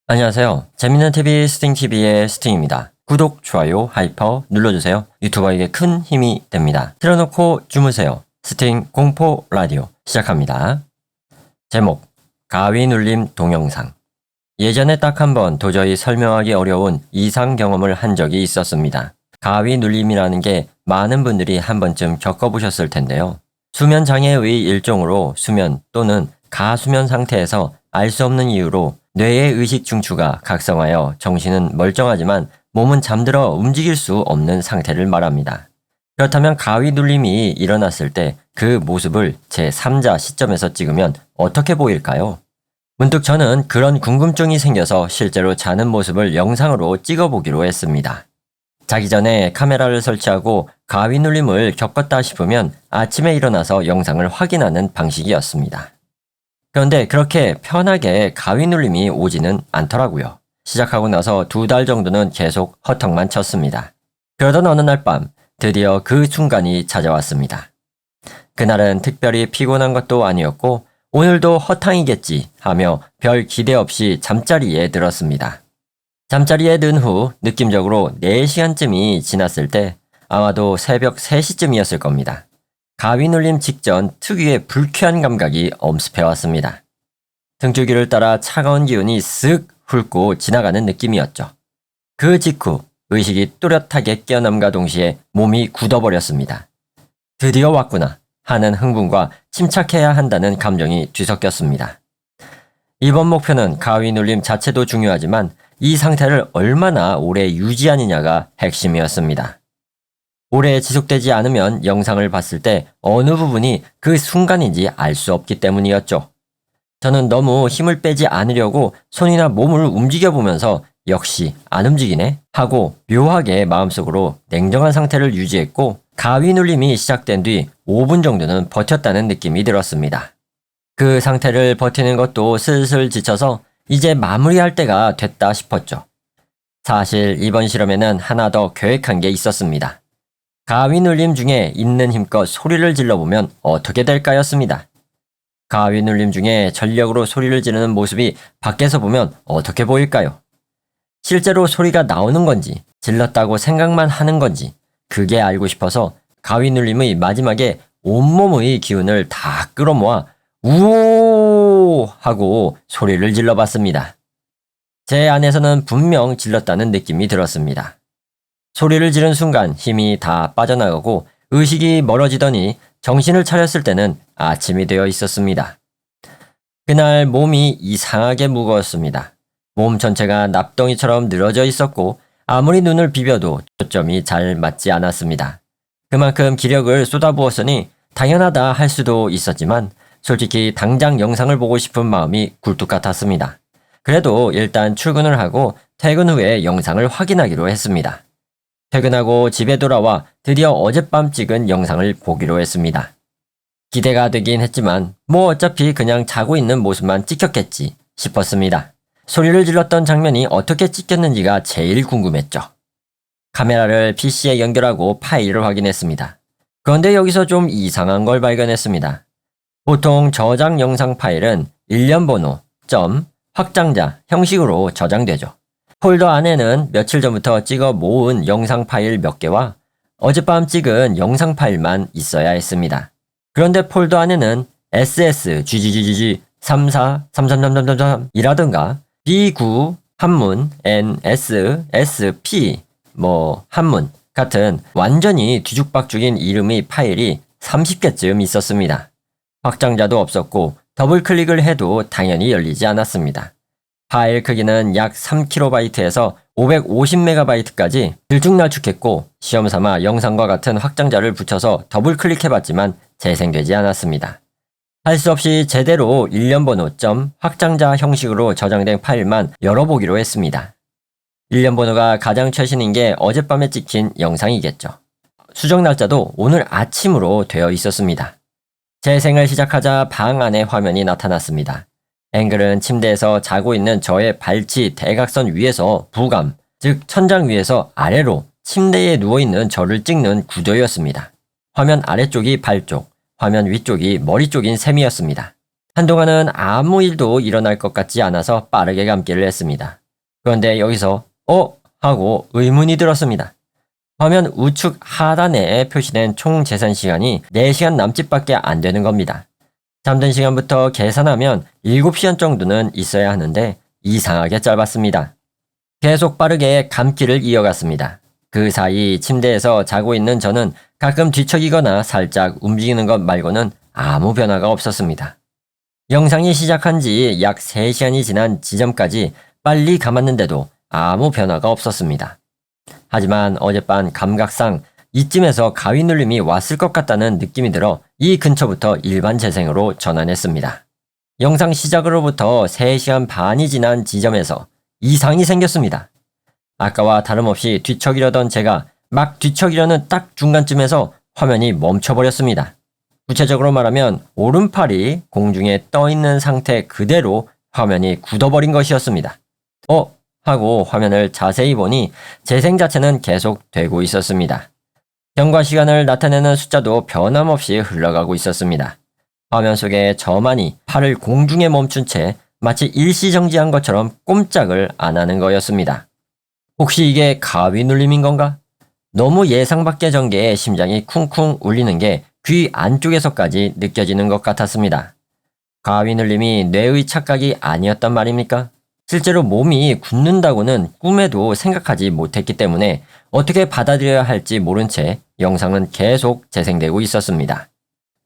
안녕하세요. 재밌는 TV 스팅TV의 스팅입니다. 구독, 좋아요, 하이퍼 눌러주세요. 유튜버에게 큰 힘이 됩니다. 틀어놓고 주무세요. 스팅 공포 라디오 시작합니다. 제목, 가위 눌림 동영상. 예전에 딱 한 번 도저히 설명하기 어려운 이상 경험을 한 적이 있었습니다. 가위 눌림이라는 게 많은 분들이 한 번쯤 겪어보셨을 텐데요. 수면 장애의 일종으로 수면 또는 가수면 상태에서 알 수 없는 이유로 뇌의 의식 중추가 각성하여 정신은 멀쩡하지만 몸은 잠들어 움직일 수 없는 상태를 말합니다. 그렇다면 가위 눌림이 일어났을 때 그 모습을 제3자 시점에서 찍으면 어떻게 보일까요? 문득 저는 그런 궁금증이 생겨서 실제로 자는 모습을 영상으로 찍어보기로 했습니다. 자기 전에 카메라를 설치하고 가위 눌림을 겪었다 싶으면 아침에 일어나서 영상을 확인하는 방식이었습니다. 그런데 그렇게 편하게 가위 눌림이 오지는 않더라고요. 시작하고 나서 2달 정도는 계속 허탕만 쳤습니다. 그러던 어느 날 밤 드디어 그 순간이 찾아왔습니다. 그날은 특별히 피곤한 것도 아니었고 오늘도 허탕이겠지 하며 별 기대 없이 잠자리에 들었습니다. 잠자리에 든 후 느낌적으로 4시간쯤이 지났을 때 아마도 새벽 3시쯤이었을 겁니다. 가위 눌림 직전 특유의 불쾌한 감각이 엄습해왔습니다. 등줄기를 따라 차가운 기운이 쓱 훑고 지나가는 느낌이었죠. 그 직후 의식이 또렷하게 깨어남과 동시에 몸이 굳어버렸습니다. 드디어 왔구나 하는 흥분과 침착해야 한다는 감정이 뒤섞였습니다. 이번 목표는 가위 눌림 자체도 중요하지만 이 상태를 얼마나 오래 유지하느냐가 핵심이었습니다. 오래 지속되지 않으면 영상을 봤을 때 어느 부분이 그 순간인지 알 수 없기 때문이었죠. 저는 너무 힘을 빼지 않으려고 손이나 몸을 움직여보면서 역시 안 움직이네 하고 묘하게 마음속으로 냉정한 상태를 유지했고 가위 눌림이 시작된 뒤 5분 정도는 버텼다는 느낌이 들었습니다. 그 상태를 버티는 것도 슬슬 지쳐서 이제 마무리할 때가 됐다 싶었죠. 사실 이번 실험에는 하나 더 계획한 게 있었습니다. 가위 눌림 중에 있는 힘껏 소리를 질러보면 어떻게 될까였습니다. 가위 눌림 중에 전력으로 소리를 지르는 모습이 밖에서 보면 어떻게 보일까요? 실제로 소리가 나오는 건지 질렀다고 생각만 하는 건지 그게 알고 싶어서 가위 눌림의 마지막에 온몸의 기운을 다 끌어모아 우오 하고 소리를 질러봤습니다. 제 안에서는 분명 질렀다는 느낌이 들었습니다. 소리를 지른 순간 힘이 다 빠져나가고 의식이 멀어지더니 정신을 차렸을 때는 아침이 되어 있었습니다. 그날 몸이 이상하게 무거웠습니다. 몸 전체가 납덩이처럼 늘어져 있었고 아무리 눈을 비벼도 초점이 잘 맞지 않았습니다. 그만큼 기력을 쏟아부었으니 당연하다 할 수도 있었지만 솔직히 당장 영상을 보고 싶은 마음이 굴뚝 같았습니다. 그래도 일단 출근을 하고 퇴근 후에 영상을 확인하기로 했습니다. 퇴근하고 집에 돌아와 드디어 어젯밤 찍은 영상을 보기로 했습니다. 기대가 되긴 했지만 뭐 어차피 그냥 자고 있는 모습만 찍혔겠지 싶었습니다. 소리를 질렀던 장면이 어떻게 찍혔는지가 제일 궁금했죠. 카메라를 PC에 연결하고 파일을 확인했습니다. 그런데 여기서 좀 이상한 걸 발견했습니다. 보통 저장 영상 파일은 일련 번호, 점, 확장자 형식으로 저장되죠. 폴더 안에는 며칠 전부터 찍어 모은 영상 파일 몇 개와 어젯밤 찍은 영상 파일만 있어야 했습니다. 그런데 폴더 안에는 SS, GGGG, 34, 33333 이라든가 B9, 한문, NS, SP, 한문 같은 완전히 뒤죽박죽인 이름의 파일이 30개쯤 있었습니다. 확장자도 없었고 더블 클릭을 해도 당연히 열리지 않았습니다. 파일 크기는 약 3KB에서 550MB까지 들쭉날쭉했고 시험삼아 영상과 같은 확장자를 붙여서 더블 클릭해봤지만 재생되지 않았습니다. 할 수 없이 제대로 일련 번호 점 확장자 형식으로 저장된 파일만 열어보기로 했습니다. 일련 번호가 가장 최신인 게 어젯밤에 찍힌 영상이겠죠. 수정 날짜도 오늘 아침으로 되어 있었습니다. 재생을 시작하자 방 안에 화면이 나타났습니다. 앵글은 침대에서 자고 있는 저의 발치 대각선 위에서 부감, 즉 천장 위에서 아래로 침대에 누워있는 저를 찍는 구도였습니다. 화면 아래쪽이 발 쪽, 화면 위쪽이 머리 쪽인 셈이었습니다. 한동안은 아무 일도 일어날 것 같지 않아서 빠르게 감기를 했습니다. 그런데 여기서 하고 의문이 들었습니다. 화면 우측 하단에 표시된 총 재산 시간이 4시간 남짓밖에 안 되는 겁니다. 잠든 시간부터 계산하면 7시간 정도는 있어야 하는데 이상하게 짧았습니다. 계속 빠르게 감기를 이어갔습니다. 그 사이 침대에서 자고 있는 저는 가끔 뒤척이거나 살짝 움직이는 것 말고는 아무 변화가 없었습니다. 영상이 시작한 지 약 3시간이 지난 지점까지 빨리 감았는데도 아무 변화가 없었습니다. 하지만 어젯밤 감각상 이쯤에서 가위 눌림이 왔을 것 같다는 느낌이 들어 이 근처부터 일반 재생으로 전환했습니다. 영상 시작으로부터 3시간 반이 지난 지점에서 이상이 생겼습니다. 아까와 다름없이 뒤척이려던 제가 막 뒤척이려는 딱 중간쯤에서 화면이 멈춰버렸습니다. 구체적으로 말하면 오른팔이 공중에 떠 있는 상태 그대로 화면이 굳어버린 것이었습니다. 하고 화면을 자세히 보니 재생 자체는 계속 되고 있었습니다. 경과 시간을 나타내는 숫자도 변함없이 흘러가고 있었습니다. 화면 속에 저만이 팔을 공중에 멈춘 채 마치 일시정지한 것처럼 꼼짝을 안 하는 거였습니다. 혹시 이게 가위 눌림인 건가? 너무 예상 밖의 전개에 심장이 쿵쿵 울리는 게 귀 안쪽에서까지 느껴지는 것 같았습니다. 가위 눌림이 뇌의 착각이 아니었단 말입니까? 실제로 몸이 굳는다고는 꿈에도 생각하지 못했기 때문에 어떻게 받아들여야 할지 모른 채 영상은 계속 재생되고 있었습니다.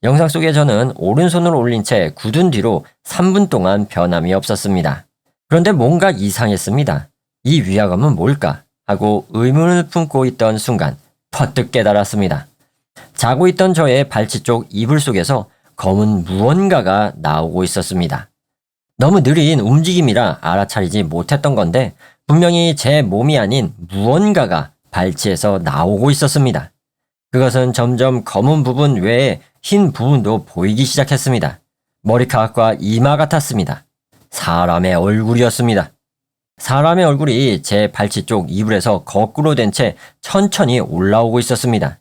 영상 속에 저는 오른손을 올린 채 굳은 뒤로 3분 동안 변함이 없었습니다. 그런데 뭔가 이상했습니다. 이 위화감은 뭘까? 하고 의문을 품고 있던 순간 퍼뜩 깨달았습니다. 자고 있던 저의 발치 쪽 이불 속에서 검은 무언가가 나오고 있었습니다. 너무 느린 움직임이라 알아차리지 못했던 건데 분명히 제 몸이 아닌 무언가가 발치에서 나오고 있었습니다. 그것은 점점 검은 부분 외에 흰 부분도 보이기 시작했습니다. 머리카락과 이마 같았습니다. 사람의 얼굴이었습니다. 사람의 얼굴이 제 발치 쪽 이불에서 거꾸로 된 채 천천히 올라오고 있었습니다.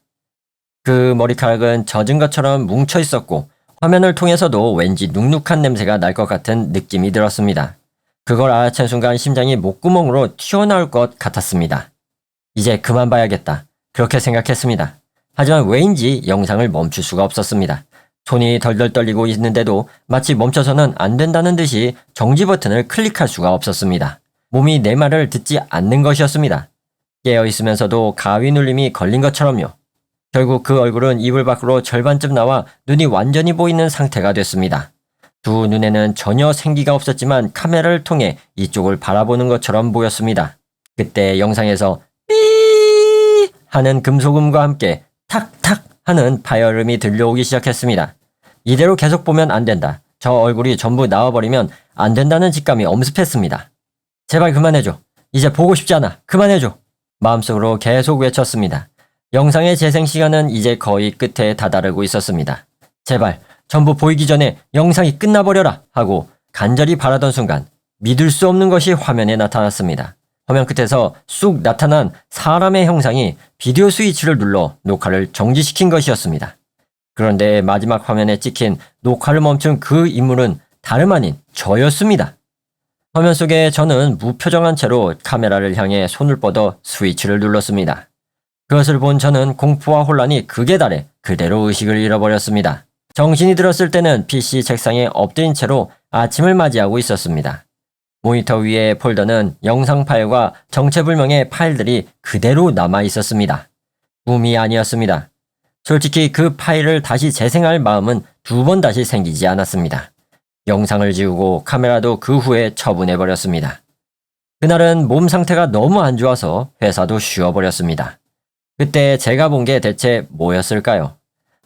그 머리카락은 젖은 것처럼 뭉쳐 있었고 화면을 통해서도 왠지 눅눅한 냄새가 날 것 같은 느낌이 들었습니다. 그걸 알아챈 순간 심장이 목구멍으로 튀어나올 것 같았습니다. 이제 그만 봐야겠다. 그렇게 생각했습니다. 하지만 왜인지 영상을 멈출 수가 없었습니다. 손이 덜덜 떨리고 있는데도 마치 멈춰서는 안 된다는 듯이 정지 버튼을 클릭할 수가 없었습니다. 몸이 내 말을 듣지 않는 것이었습니다. 깨어있으면서도 가위 눌림이 걸린 것처럼요. 결국 그 얼굴은 이불 밖으로 절반쯤 나와 눈이 완전히 보이는 상태가 됐습니다. 두 눈에는 전혀 생기가 없었지만 카메라를 통해 이쪽을 바라보는 것처럼 보였습니다. 그때 영상에서 삐 하는 금속음과 함께 탁탁 하는 파열음이 들려오기 시작했습니다. 이대로 계속 보면 안 된다. 저 얼굴이 전부 나와버리면 안 된다는 직감이 엄습했습니다. 제발 그만해줘. 이제 보고 싶지 않아. 그만해줘. 마음속으로 계속 외쳤습니다. 영상의 재생 시간은 이제 거의 끝에 다다르고 있었습니다. 제발 전부 보이기 전에 영상이 끝나버려라 하고 간절히 바라던 순간 믿을 수 없는 것이 화면에 나타났습니다. 화면 끝에서 쑥 나타난 사람의 형상이 비디오 스위치를 눌러 녹화를 정지시킨 것이었습니다. 그런데 마지막 화면에 찍힌 녹화를 멈춘 그 인물은 다름 아닌 저였습니다. 화면 속에 저는 무표정한 채로 카메라를 향해 손을 뻗어 스위치를 눌렀습니다. 그것을 본 저는 공포와 혼란이 극에 달해 그대로 의식을 잃어버렸습니다. 정신이 들었을 때는 PC 책상에 엎드린 채로 아침을 맞이하고 있었습니다. 모니터 위의 폴더는 영상 파일과 정체불명의 파일들이 그대로 남아 있었습니다. 꿈이 아니었습니다. 솔직히 그 파일을 다시 재생할 마음은 2번 다시 생기지 않았습니다. 영상을 지우고 카메라도 그 후에 처분해버렸습니다. 그날은 몸 상태가 너무 안 좋아서 회사도 쉬어버렸습니다. 그때 제가 본 게 대체 뭐였을까요?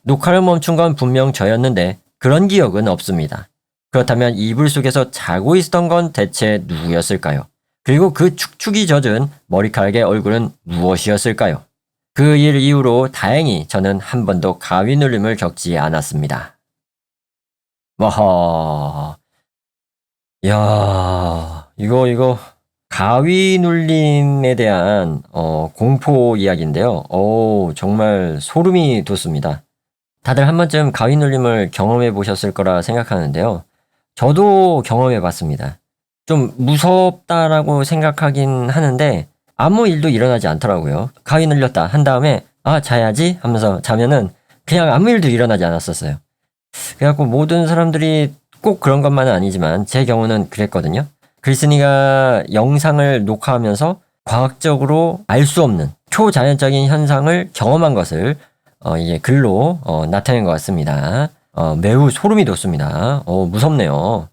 녹화를 멈춘 건 분명 저였는데 그런 기억은 없습니다. 그렇다면 이불 속에서 자고 있었던 건 대체 누구였을까요? 그리고 그 축축이 젖은 머리카락의 얼굴은 무엇이었을까요? 그 일 이후로 다행히 저는 한 번도 가위 눌림을 겪지 않았습니다. 와하, 야, 이거 가위 눌림에 대한 공포 이야기인데요. 정말 소름이 돋습니다. 다들 한 번쯤 가위 눌림을 경험해 보셨을 거라 생각하는데요. 저도 경험해 봤습니다. 좀 무섭다라고 생각하긴 하는데 아무 일도 일어나지 않더라고요. 가위 눌렸다 한 다음에 아 자야지 하면서 자면은 그냥 아무 일도 일어나지 않았었어요. 그래갖고 모든 사람들이 꼭 그런 것만은 아니지만 제 경우는 그랬거든요. 글쓴이가 영상을 녹화하면서 과학적으로 알 수 없는 초자연적인 현상을 경험한 것을 이게 글로 나타낸 것 같습니다. 매우 소름이 돋습니다. 무섭네요.